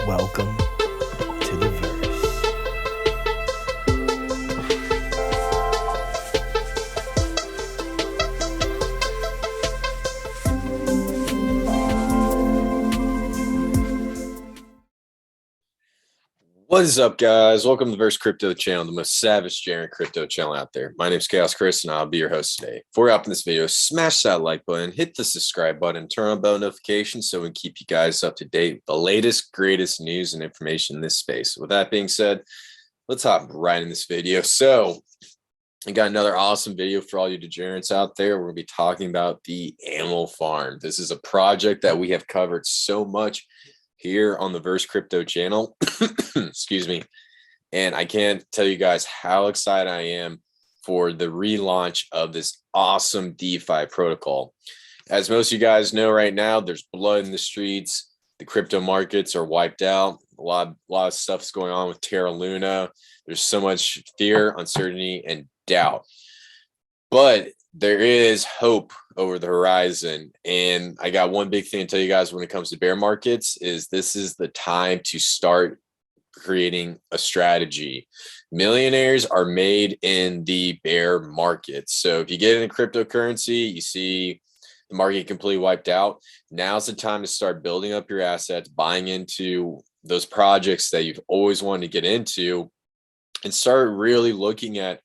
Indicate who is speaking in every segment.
Speaker 1: Welcome to the verse.
Speaker 2: What is up, guys? Welcome to the Verse Crypto channel, the most savage Jaren crypto channel out there. My name is Chaos Chris, and I'll be your host today. Before we hop in this video, smash that like button, hit the subscribe button, turn on bell notifications so we can keep you guys up to date with the latest, greatest news and information in this space. With that being said, let's hop right in this video. So, I got another awesome video for all you degenerates out there. We're going to be talking about the animal farm. This is a project that we have covered so much here on the Verse Crypto channel. Excuse me. And I can't tell you guys how excited I am for the relaunch of this awesome DeFi protocol. As most of you guys know right now, there's blood in the streets. The crypto markets are wiped out. A lot of stuff's going on with Terra Luna. There's so much fear, uncertainty, and doubt. But there is hope over the horizon. And I got one big thing to tell you guys when it comes to bear markets is this is the time to start creating a strategy. Millionaires are made in the bear market. So if you get into cryptocurrency, you see the market completely wiped out. Now's the time to start building up your assets, buying into those projects that you've always wanted to get into, and start really looking at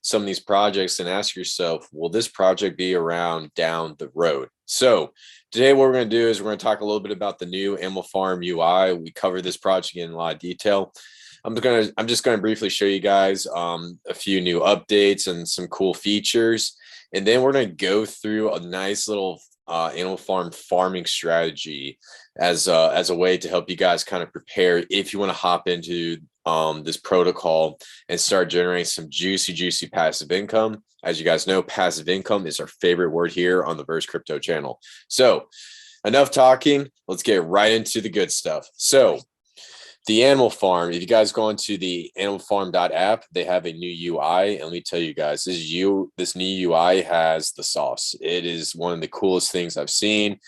Speaker 2: some of these projects and ask yourself, will this project be around down the road? So today what we're going to do is we're going to talk a little bit about the new Animal Farm UI. We covered this project in a lot of detail. I'm just going to briefly show you guys a few new updates and some cool features. And then we're going to go through a nice little Animal Farm farming strategy as a way to help you guys kind of prepare if you want to hop into this protocol and start generating some juicy passive income. As you guys know, passive income is our favorite word here on the Verse Crypto channel. So enough talking, let's get right into the good stuff. So the Animal Farm, if you guys go into the animalfarm.app, they have a new UI. And let me tell you guys, this new UI has the sauce. It is one of the coolest things I've seen.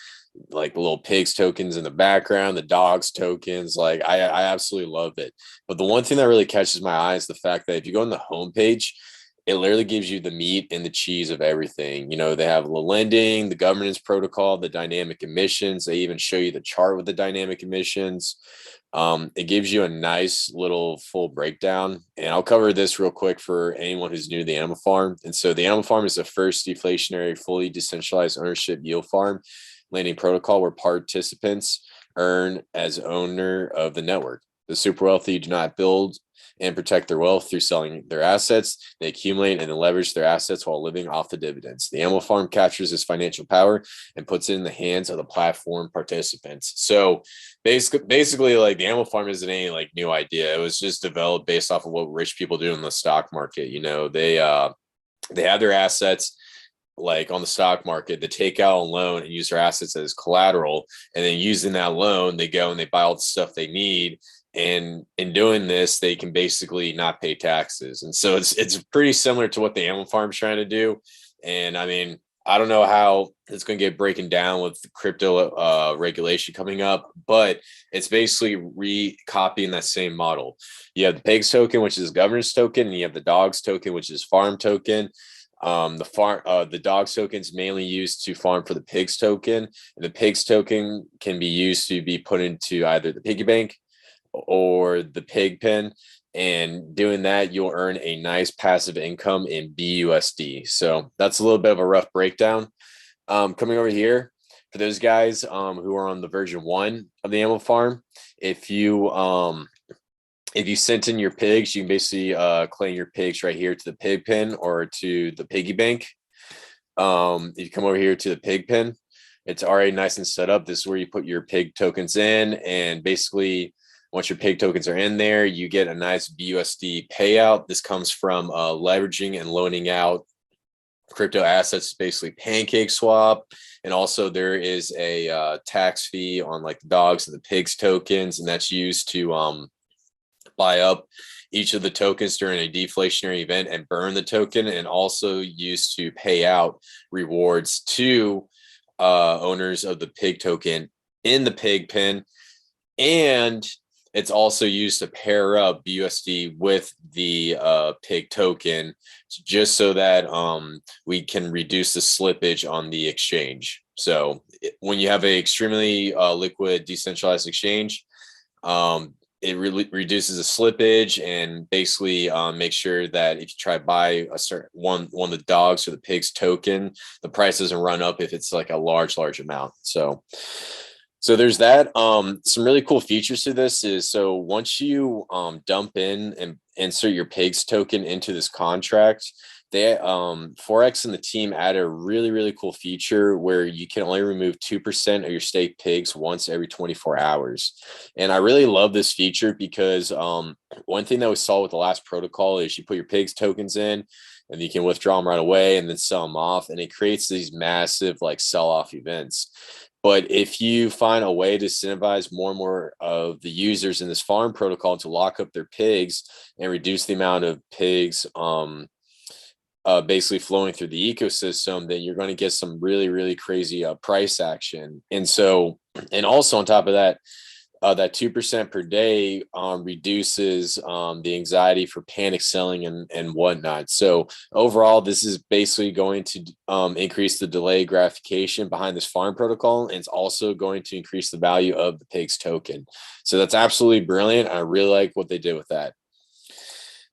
Speaker 2: Like the little pigs tokens in the background, the dogs tokens, like I absolutely love it. But the one thing that really catches my eye is the fact that if you go on the homepage, it literally gives you the meat and the cheese of everything. You know, they have the lending, the governance protocol, the dynamic emissions. They even show you the chart with the dynamic emissions. It gives you a nice little full breakdown, and I'll cover this real quick for anyone who's new to the Animal Farm. And so the Animal Farm is the first deflationary, fully decentralized ownership yield farm lending protocol where participants earn as owner of the network. The super wealthy do not build and protect their wealth through selling their assets. They accumulate and leverage their assets while living off the dividends. The Animal Farm captures this financial power and puts it in the hands of the platform participants. So basically like the Animal Farm isn't any like new idea. It was just developed based off of what rich people do in the stock market. You know, they have their assets like on the stock market, they take out a loan and use their assets as collateral, and then using that loan, they go and they buy all the stuff they need. And in doing this, they can basically not pay taxes. And so it's pretty similar to what the Animal Farm is trying to do. And I mean, I don't know how it's going to get breaking down with crypto regulation coming up, but it's basically recopying that same model. You have the pigs token, which is governance token, and you have the dogs token, which is farm token. The dogs token is mainly used to farm for the pigs token, and the pigs token can be used to be put into either the piggy bank or the pig pen, and doing that you'll earn a nice passive income in BUSD. So that's a little bit of a rough breakdown. Coming over here for those guys who are on the version 1 of the Animal Farm, if you sent in your pigs, you can basically claim your pigs right here to the pig pen or to the piggy bank. If you come over here to the pig pen, it's already nice and set up. This is where you put your pig tokens in, and basically once your pig tokens are in there, you get a nice BUSD payout. This comes from leveraging and loaning out crypto assets, basically pancake swap. And also there is a tax fee on like the dogs and the pigs tokens, and that's used to buy up each of the tokens during a deflationary event and burn the token, and also used to pay out rewards to owners of the pig token in the pig pen. And it's also used to pair up BUSD with the pig token, just so that we can reduce the slippage on the exchange. So when you have a extremely liquid decentralized exchange, it really reduces the slippage and basically makes sure that if you try to buy a certain one of the dogs or the pigs token, the price doesn't run up if it's like a large amount. So there's that. Some really cool features to this is, so once you dump in and insert your pigs token into this contract, they Forex and the team added a really cool feature where you can only remove 2% of your staked pigs once every 24 hours. And I really love this feature because one thing that we saw with the last protocol is you put your pigs tokens in and you can withdraw them right away and then sell them off, and it creates these massive like sell-off events. But if you find a way to incentivize more and more of the users in this farm protocol to lock up their pigs and reduce the amount of pigs basically flowing through the ecosystem, then you're going to get some really crazy price action. And also on top of that, that 2% per day reduces the anxiety for panic selling and whatnot. So overall, this is basically going to increase the delay gratification behind this farm protocol, and it's also going to increase the value of the pigs token. So that's absolutely brilliant. I really like what they did with that.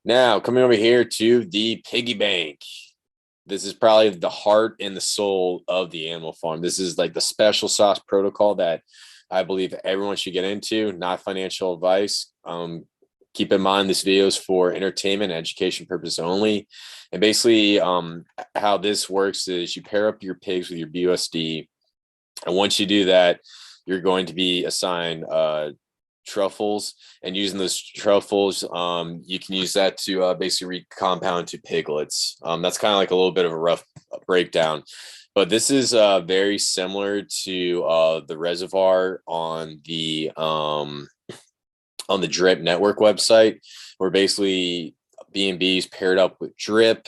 Speaker 2: Now, coming over here to the Piggy Bank. This is probably the heart and the soul of the animal farm. This is like the special sauce protocol that I believe everyone should get into, not financial advice. Keep in mind this video is for entertainment and education purpose only. And basically how this works is you pair up your pigs with your BUSD. And once you do that, you're going to be assigned truffles, and using those truffles, you can use that to basically recompound to piglets. That's kind of like a little bit of a rough breakdown. But this is very similar to the reservoir on the Drip Network website, where basically BNB is paired up with Drip,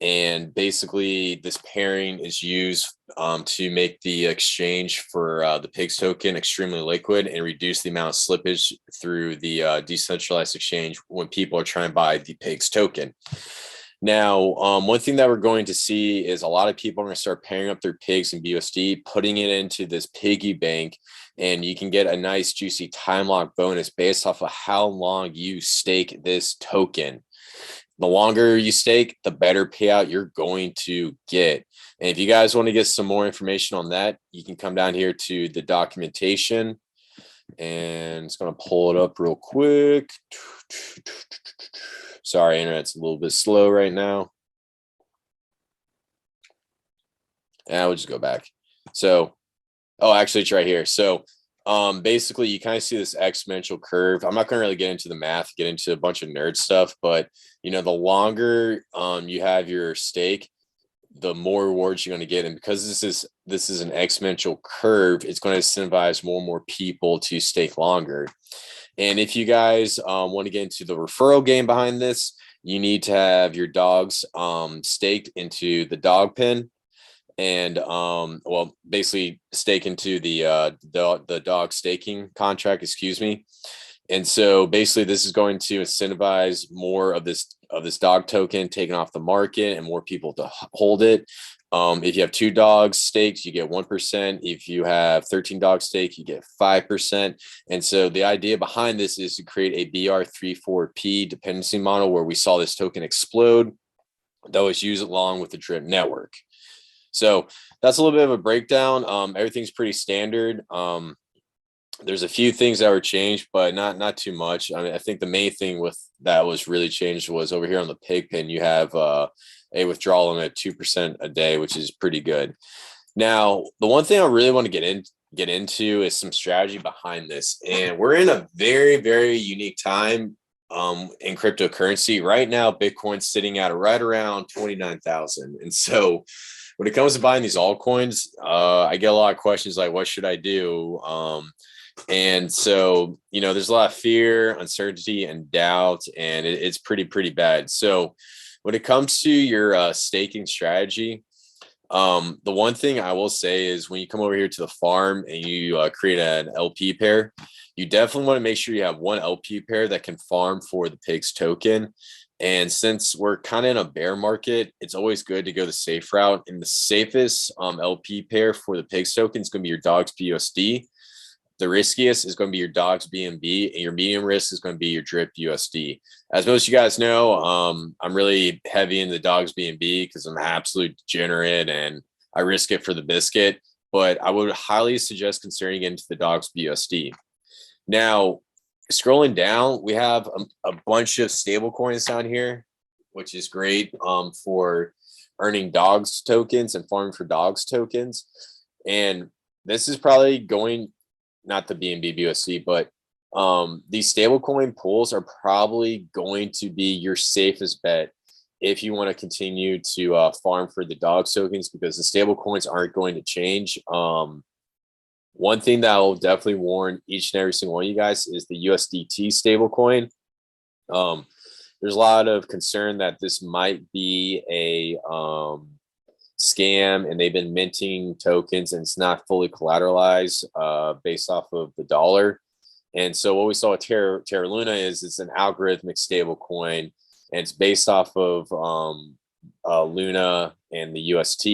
Speaker 2: and basically this pairing is used to make the exchange for the pigs token extremely liquid and reduce the amount of slippage through the decentralized exchange when people are trying to buy the pigs token. Now, one thing that we're going to see is a lot of people are going to start pairing up their pigs and BUSD, putting it into this piggy bank, and you can get a nice juicy time lock bonus based off of how long you stake this token. The longer you stake, the better payout you're going to get. And if you guys want to get some more information on that, you can come down here to the documentation, and it's going to pull it up real quick. Sorry, internet's a little bit slow right now. And we'll just go back. So, actually it's right here. So basically you kind of see this exponential curve. I'm not going to really get into the math, get into a bunch of nerd stuff, but you know, the longer you have your stake, the more rewards you're going to get. And because this is an exponential curve, it's going to incentivize more and more people to stake longer. And if you guys want to get into the referral game behind this, you need to have your dogs staked into the dog pen, and well, basically stake into the dog staking contract, excuse me. And so basically this is going to incentivize more of this dog token taken off the market and more people to hold it. If you have 2 dogs staked, you get 1%. If you have 13 dogs staked, you get 5%. And so the idea behind this is to create a BR34P dependency model where we saw this token explode, though it's used along with the Drip network. So that's a little bit of a breakdown. Everything's pretty standard. There's a few things that were changed, but not too much. I mean, I think the main thing with that was really changed was over here on the pig pen, you have a withdrawal limit of 2% a day, which is pretty good. Now, the one thing I really want to get into is some strategy behind this. And we're in a very unique time in cryptocurrency. Right now, Bitcoin's sitting at right around 29,000. And so when it comes to buying these altcoins, I get a lot of questions like, what should I do? And so, you know, there's a lot of fear, uncertainty, and doubt, and it's pretty bad. So when it comes to your staking strategy, the one thing I will say is when you come over here to the farm and you create an LP pair, you definitely want to make sure you have one LP pair that can farm for the pigs token. And since we're kind of in a bear market, it's always good to go the safe route. And the safest LP pair for the pigs token is going to be your dogs BUSD. The riskiest is going to be your dogs BNB, and your medium risk is going to be your drip USD. As most of you guys know, I'm really heavy in the dogs BNB because I'm an absolute degenerate and I risk it for the biscuit. But I would highly suggest considering getting into the dogs BUSD. Now, scrolling down, we have a bunch of stable coins down here, which is great for earning dogs tokens and farming for dogs tokens. And this is probably going, not the BNB BUSD, but these stablecoin pools are probably going to be your safest bet if you want to continue to farm for the dogs tokens, because the stable coins aren't going to change. One thing that I'll definitely warn each and every single one of you guys is the USDT stablecoin. There's a lot of concern that this might be a scam, and they've been minting tokens and it's not fully collateralized based off of the dollar. And so what we saw with Terra Luna is it's an algorithmic stablecoin, and it's based off of Luna and the UST.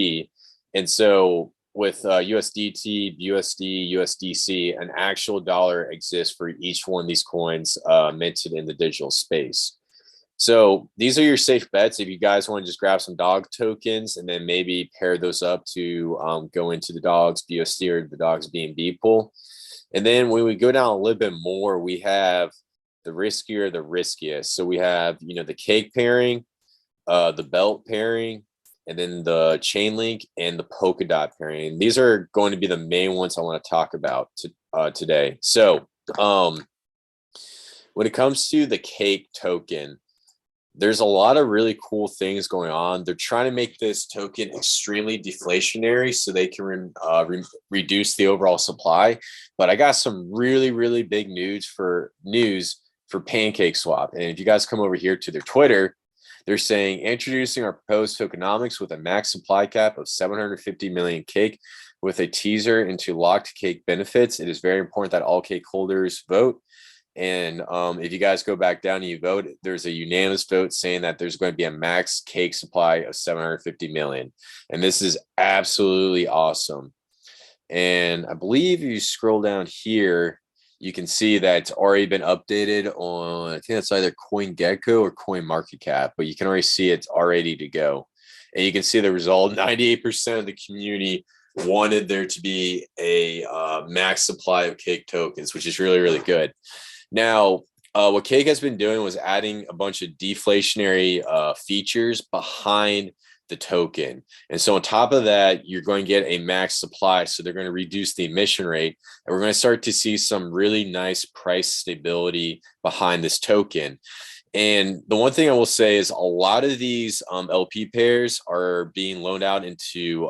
Speaker 2: And so with USDT, USD, USDC, an actual dollar exists for each one of these coins minted in the digital space. So these are your safe bets if you guys want to just grab some dog tokens and then maybe pair those up to go into the dogs BUSD or the dogs BNB pool. And then when we go down a little bit more, we have the riskier, the riskiest. So we have, the cake pairing, the belt pairing, and then the Chainlink and the Polkadot pairing. These are going to be the main ones I want to talk about today. So when it comes to the cake token, there's a lot of really cool things going on. They're trying to make this token extremely deflationary so they can reduce the overall supply. But I got some really, really big news for Pancake Swap. And if you guys come over here to their Twitter, they're saying introducing our proposed tokenomics with a max supply cap of 750 million cake with a teaser into locked cake benefits. It is very important that all cake holders vote. And if you guys go back down and you vote, there's a unanimous vote saying that there's going to be a max cake supply of 750 million. And this is absolutely awesome. And I believe if you scroll down here, you can see that it's already been updated on, I think it's either CoinGecko or CoinMarketCap, but you can already see it's already to go. And you can see the result. 98% of the community wanted there to be a max supply of cake tokens, which is really, really good. Now, what Cake has been doing was adding a bunch of deflationary features behind the token. And so on top of that, you're going to get a max supply. So they're going to reduce the emission rate. And we're going to start to see some really nice price stability behind this token. And the one thing I will say is a lot of these LP pairs are being loaned out into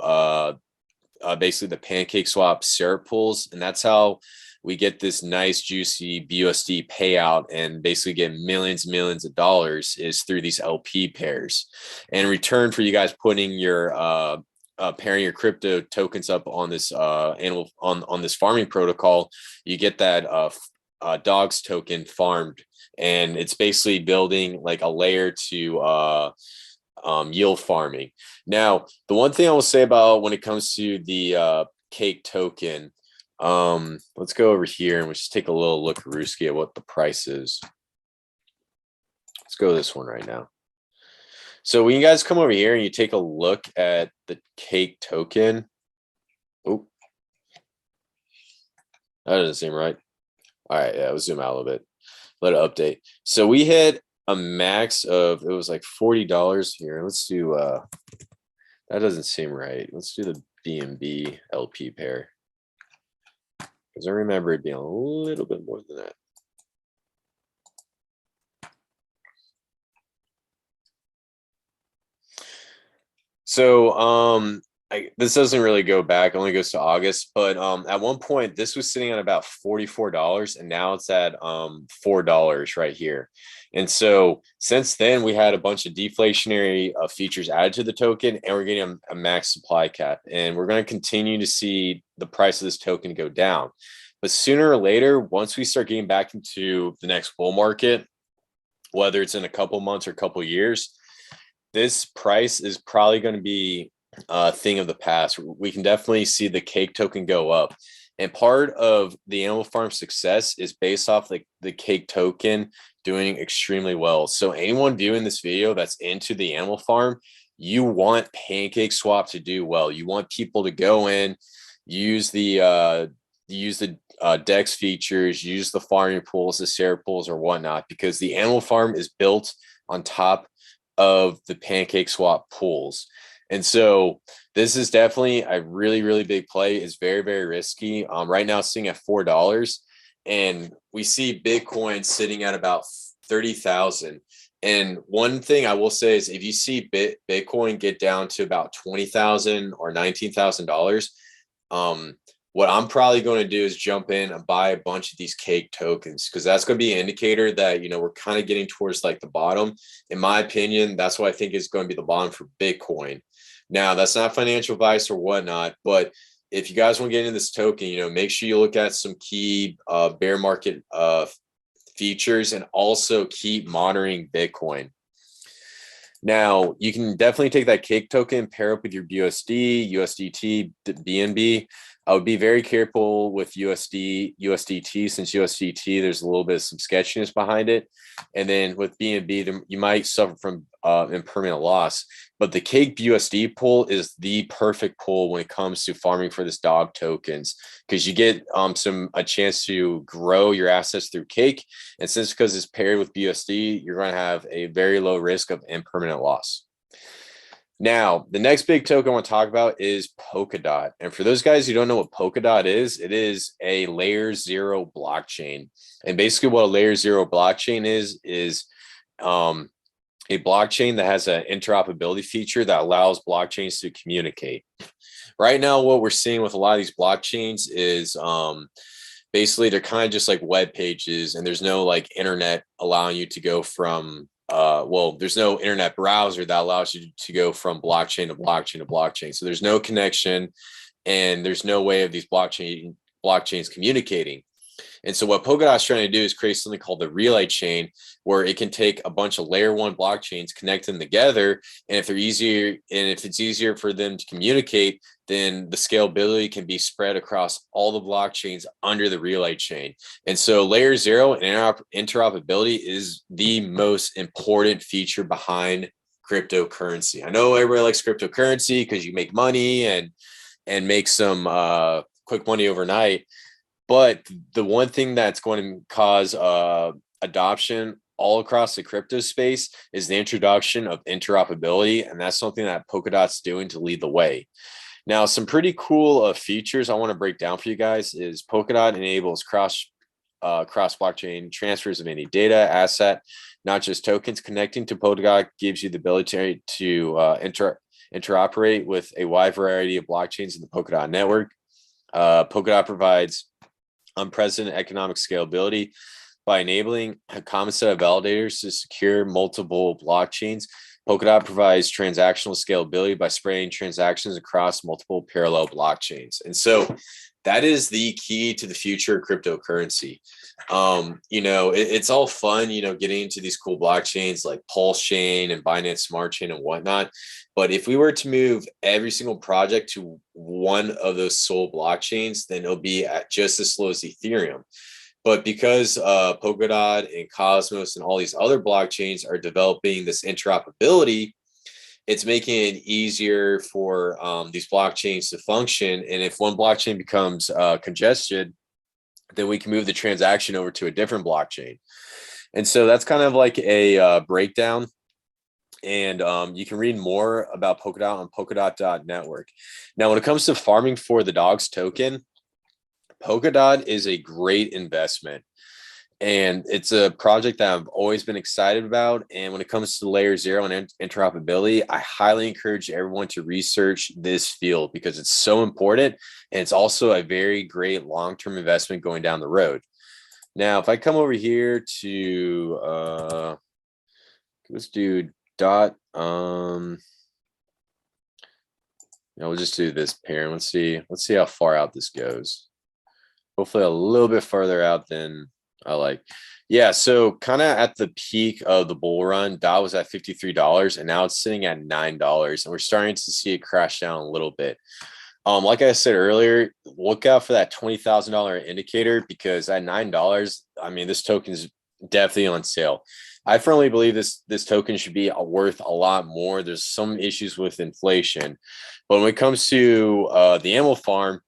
Speaker 2: basically the Pancake Swap syrup pools. And that's how we get this nice juicy BUSD payout and basically get millions of dollars is through these LP pairs. And in return for you guys putting your pairing your crypto tokens up on this on this farming protocol, you get that dogs token farmed, and it's basically building like a layer to yield farming. Now, the one thing I will say about when it comes to the cake token, let's go over here and we'll just take a little look Ruski at what the price is. Let's go this one right now. So when you guys come over here and you take a look at the cake token, oh, that doesn't seem right. All right, yeah, we'll zoom out a little bit. Let it update. So we hit a max of, it was like $40 here. Let's do that doesn't seem right. Let's do the BNB LP pair, because I remember it being a little bit more than that. So this doesn't really go back, it only goes to August, but at one point this was sitting at about $44 and now it's at $4 right here. And so since then we had a bunch of deflationary features added to the token, and we're getting a max supply cap, and we're going to continue to see the price of this token go down. But sooner or later, once we start getting back into the next bull market, whether it's in a couple months or a couple years, this price is probably going to be a thing of the past. We can definitely see the cake token go up. And part of the Animal Farm success is based off the cake token doing extremely well. So anyone viewing this video that's into the Animal Farm, you want Pancake Swap to do well. You want people to go in, use the DEX features, use the farming pools, the Sarah pools, or whatnot, because the Animal Farm is built on top of the Pancake Swap pools. And so this is definitely a really, really big play. It's very, very risky. Right now it's sitting at $4, and we see Bitcoin sitting at about 30,000. And one thing I will say is if you see Bitcoin get down to about 20,000 or $19,000, what I'm probably going to do is jump in and buy a bunch of these cake tokens, because that's going to be an indicator that, we're kind of getting towards like the bottom. In my opinion, that's what I think is going to be the bottom for Bitcoin. Now, that's not financial advice or whatnot, but if you guys want to get into this token, make sure you look at some key bear market features, and also keep monitoring Bitcoin. Now, you can definitely take that cake token, pair up with your USD, USDT, BNB. I would be very careful with USDT, since USDT, there's a little bit of some sketchiness behind it. And then with BNB, you might suffer from impermanent loss. But the Cake USD pool is the perfect pool when it comes to farming for this dog tokens, because you get a chance to grow your assets through Cake. And since because it's paired with BUSD, you're going to have a very low risk of impermanent loss. Now, the next big token I want to talk about is Polkadot. And for those guys who don't know what Polkadot is, it is a layer 0 blockchain. And basically what a layer 0 blockchain is a blockchain that has an interoperability feature that allows blockchains to communicate. Right now, what we're seeing with a lot of these blockchains is basically they're kind of just like web pages, and there's no like internet allowing you to go from there's no internet browser that allows you to go from blockchain to blockchain to blockchain. So there's no connection, and there's no way of these blockchains communicating. And so what Polkadot's trying to do is create something called the relay chain, where it can take a bunch of layer 1 blockchains, connect them together, and if it's easier for them to communicate, then the scalability can be spread across all the blockchains under the relay chain. And so layer 0 and interoperability is the most important feature behind cryptocurrency. I know everybody likes cryptocurrency because you make money and make some quick money overnight. But the one thing that's going to cause adoption all across the crypto space is the introduction of interoperability. And that's something that Polkadot's doing to lead the way. Now, some pretty cool features I want to break down for you guys is Polkadot enables cross blockchain transfers of any data, asset, not just tokens. Connecting to Polkadot gives you the ability to interoperate with a wide variety of blockchains in the Polkadot network. Polkadot provides unprecedented economic scalability by enabling a common set of validators to secure multiple blockchains. Polkadot provides transactional scalability by spreading transactions across multiple parallel blockchains. And so that is the key to the future of cryptocurrency. It's all fun, getting into these cool blockchains like Pulse Chain and Binance Smart Chain and whatnot. But if we were to move every single project to one of those sole blockchains, then it'll be at just as slow as Ethereum. But because Polkadot and Cosmos and all these other blockchains are developing this interoperability, it's making it easier for these blockchains to function. And if one blockchain becomes congested, then we can move the transaction over to a different blockchain. And so that's kind of like a breakdown. And you can read more about Polkadot on polkadot.network. Now, when it comes to farming for the dogs token, Polkadot is a great investment. And it's a project that I've always been excited about. And when it comes to layer 0 and interoperability, I highly encourage everyone to research this field because it's so important. And it's also a very great long-term investment going down the road. Now, if I come over here to, let's do dot, we'll just do this pair. Let's see how far out this goes. hopefully a little bit further out than I like. Yeah, so kind of at the peak of the bull run, DOT was at $53 and now it's sitting at $9. And we're starting to see it crash down a little bit. Like I said earlier, look out for that $20,000 indicator because at $9, I mean, this token is definitely on sale. I firmly believe this token should be worth a lot more. There's some issues with inflation, but when it comes to the animal farm,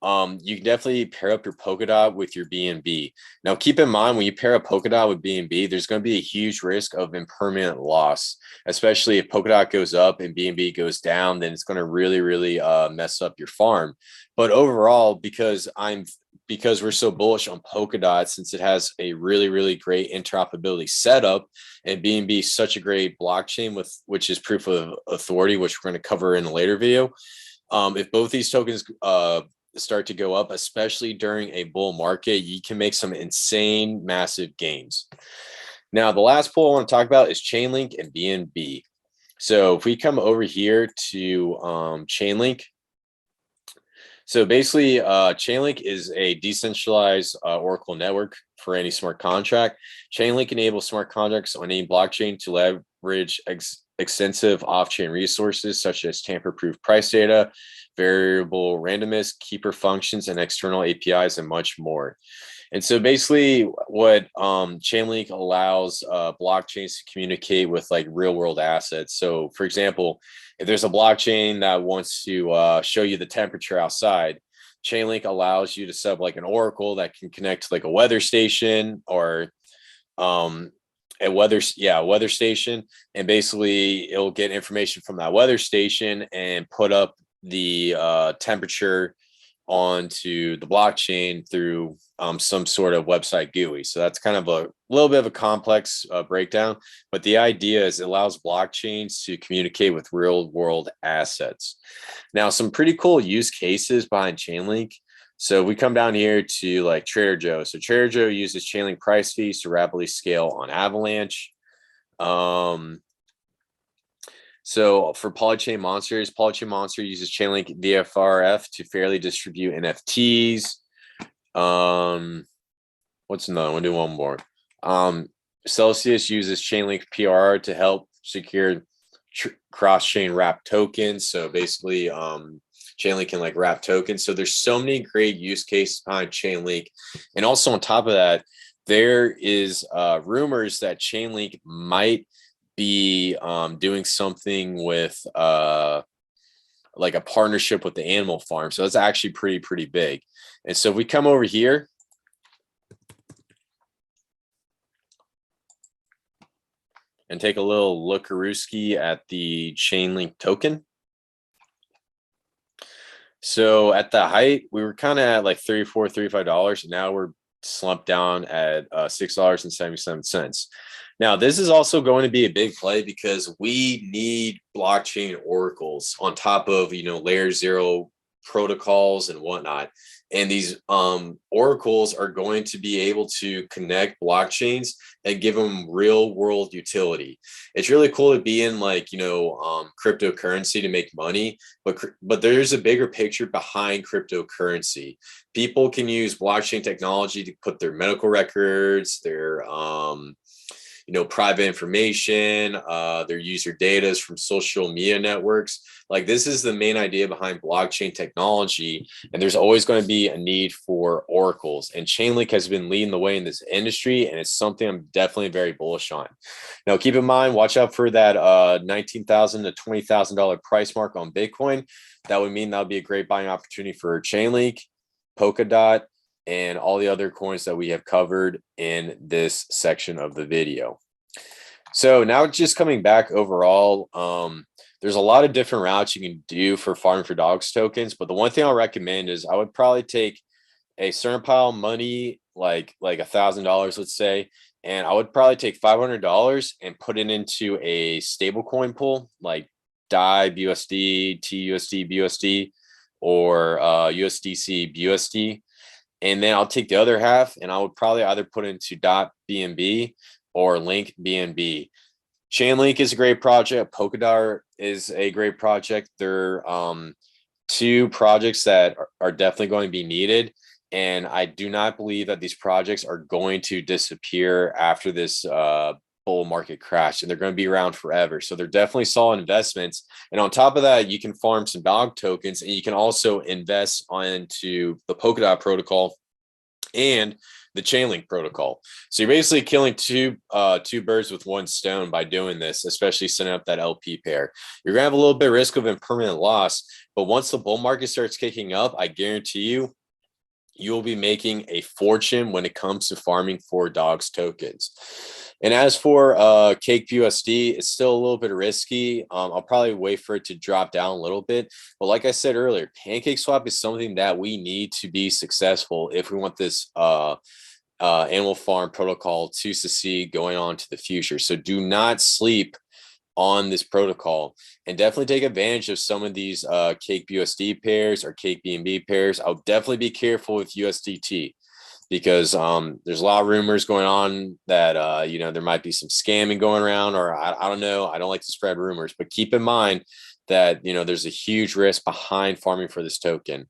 Speaker 2: you can definitely pair up your Polkadot with your BNB. Now, keep in mind when you pair a Polkadot with BNB, there's going to be a huge risk of impermanent loss, especially if Polkadot goes up and BNB goes down. Then it's going to really mess up your farm. But overall, because we're so bullish on Polkadot, since it has a really great interoperability setup, and BNB is such a great blockchain with which is proof of authority, which we're going to cover in a later video. If both these tokens start to go up, especially during a bull market, you can make some insane, massive gains. Now, the last pool I want to talk about is Chainlink and BNB. So if we come over here to Chainlink, so basically, Chainlink is a decentralized Oracle network for any smart contract. Chainlink enables smart contracts on any blockchain to leverage extensive off-chain resources such as tamper-proof price data, variable randomness, keeper functions, and external APIs, and much more. And so basically what Chainlink allows blockchains to communicate with like real world assets. So for example, if there's a blockchain that wants to show you the temperature outside, Chainlink allows you to set up like an oracle that can connect to like a weather station or a weather station, and basically it'll get information from that weather station and put up the temperature onto the blockchain through some sort of website GUI. So that's kind of a little bit of a complex breakdown, but the idea is it allows blockchains to communicate with real world assets. Now, some pretty cool use cases behind Chainlink. So we come down here to like Trader Joe. So Trader Joe uses Chainlink price fees to rapidly scale on Avalanche. So for Polychain Polychain Monster uses Chainlink DFRF to fairly distribute NFTs. What's another one? Do one more. Celsius uses Chainlink PR to help secure cross-chain wrap tokens. So basically, Chainlink can like wrap tokens. So there's so many great use cases behind Chainlink. And also on top of that, there is rumors that Chainlink might be doing something with like a partnership with the animal farm. So that's actually pretty big. And so if we come over here, and take a little lookarooski at the Chainlink token. So at the height, we were kind of at like $34, $35, and now we're slumped down at $6.77. Now, this is also going to be a big play because we need blockchain oracles on top of, layer 0 protocols and whatnot. And these oracles are going to be able to connect blockchains and give them real world utility. It's really cool to be in like, cryptocurrency to make money, but there's a bigger picture behind cryptocurrency. People can use blockchain technology to put their medical records, their private information, their user data from social media networks. Like this is the main idea behind blockchain technology. And there's always going to be a need for oracles. And Chainlink has been leading the way in this industry. And it's something I'm definitely very bullish on. Now, keep in mind, watch out for that $19,000 to $20,000 price mark on Bitcoin. That would mean that would be a great buying opportunity for Chainlink, Polkadot, and all the other coins that we have covered in this section of the video. So now just coming back overall, there's a lot of different routes you can do for farming for dogs tokens, but the one thing I'll recommend is I would probably take a certain pile of money, like $1,000, let's say, and I would probably take $500 and put it into a stable coin pool like DAI BUSD, TUSD BUSD, or USDC BUSD. And then I'll take the other half and I would probably either put into .bnb or Link BNB. Chainlink is a great project. Polkadot is a great project. They're two projects that are definitely going to be needed. And I do not believe that these projects are going to disappear after this bull market crash, and they're going to be around forever. So they're definitely solid investments. And on top of that, you can farm some dog tokens, and you can also invest onto the Polkadot protocol and the Chainlink protocol. So you're basically killing two birds with one stone by doing this, especially setting up that LP pair. You're gonna have a little bit of risk of impermanent loss, but once the bull market starts kicking up, I guarantee you, you will be making a fortune when it comes to farming for dogs tokens. And as for Cake USD, it's still a little bit risky. I'll probably wait for it to drop down a little bit. But like I said earlier, Pancake Swap is something that we need to be successful if we want this animal farm protocol to succeed going on to the future. So do not sleep on this protocol, and definitely take advantage of some of these Cake USD pairs or Cake BNB pairs. I'll definitely be careful with USDT, because there's a lot of rumors going on that you know, there might be some scamming going around, or I don't know. I don't like to spread rumors, but keep in mind that, you know, there's a huge risk behind farming for this token.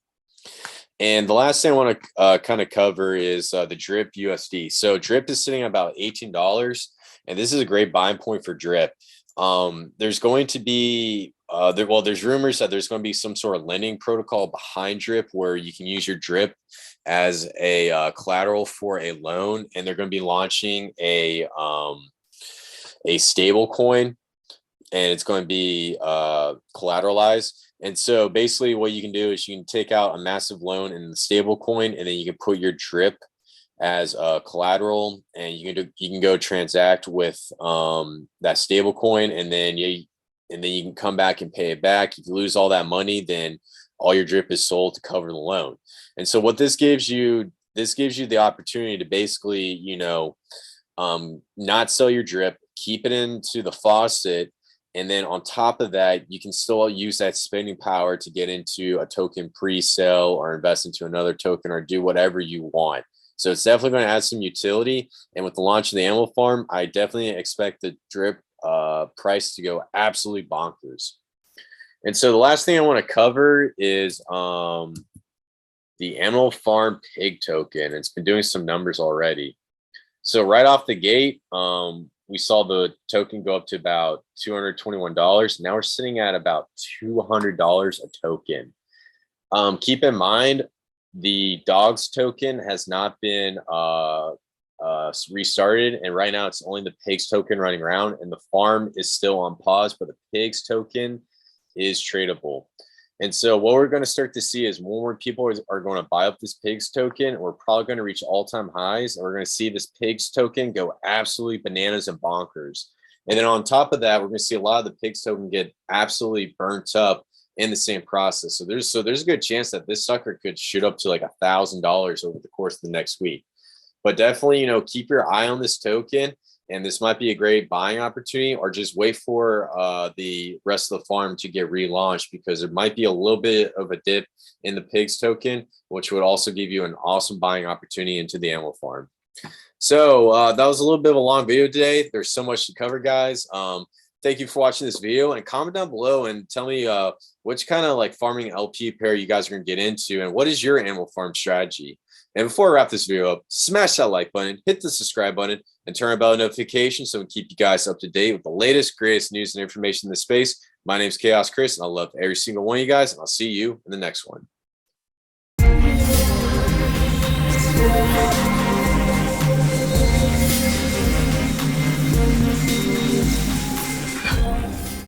Speaker 2: And the last thing I want to kind of cover is the Drip USD. So Drip is sitting at about $18, and this is a great buying point for Drip. There's going to be there's rumors that there's going to be some sort of lending protocol behind Drip where you can use your Drip as a collateral for a loan, and they're going to be launching a stable coin, and it's going to be collateralized. And so basically what you can do is you can take out a massive loan in the stable coin, and then you can put your Drip as collateral, and you can go transact with that stable coin, and then you can come back and pay it back. If you lose all that money, then all your Drip is sold to cover the loan. And so what this gives you the opportunity to basically, you know, not sell your Drip, keep it into the faucet, and then on top of that, you can still use that spending power to get into a token pre-sale or invest into another token or do whatever you want. So it's definitely going to add some utility. And with the launch of the animal farm, I definitely expect the Drip price to go absolutely bonkers. And so the last thing I want to cover is the animal farm pig token. It's been doing some numbers already. So right off the gate, we saw the token go up to about $221. Now we're sitting at about $200 a token. Keep in mind, the dogs token has not been restarted, and right now it's only the pigs token running around, and the farm is still on pause, but the pigs token is tradable. And so what we're going to start to see is more people are going to buy up this pigs token, and we're probably going to reach all-time highs, and we're going to see this pigs token go absolutely bananas and bonkers. And then on top of that, we're going to see a lot of the pigs token get absolutely burnt up in the same process. So there's a good chance that this sucker could shoot up to like $1,000 over the course of the next week. But definitely, you know, keep your eye on this token, and this might be a great buying opportunity, or just wait for the rest of the farm to get relaunched, because there might be a little bit of a dip in the pigs token, which would also give you an awesome buying opportunity into the animal farm. So that was a little bit of a long video today. There's so much to cover, guys. Thank you for watching this video, and comment down below and tell me which kind of like farming LP pair you guys are going to get into, and what is your animal farm strategy. And before I wrap this video up, smash that like button, hit the subscribe button, and turn on bell notifications so we can keep you guys up to date with the latest, greatest news and information in the space. My name is Chaos Chris, and I love every single one of you guys, and I'll see you in the next one.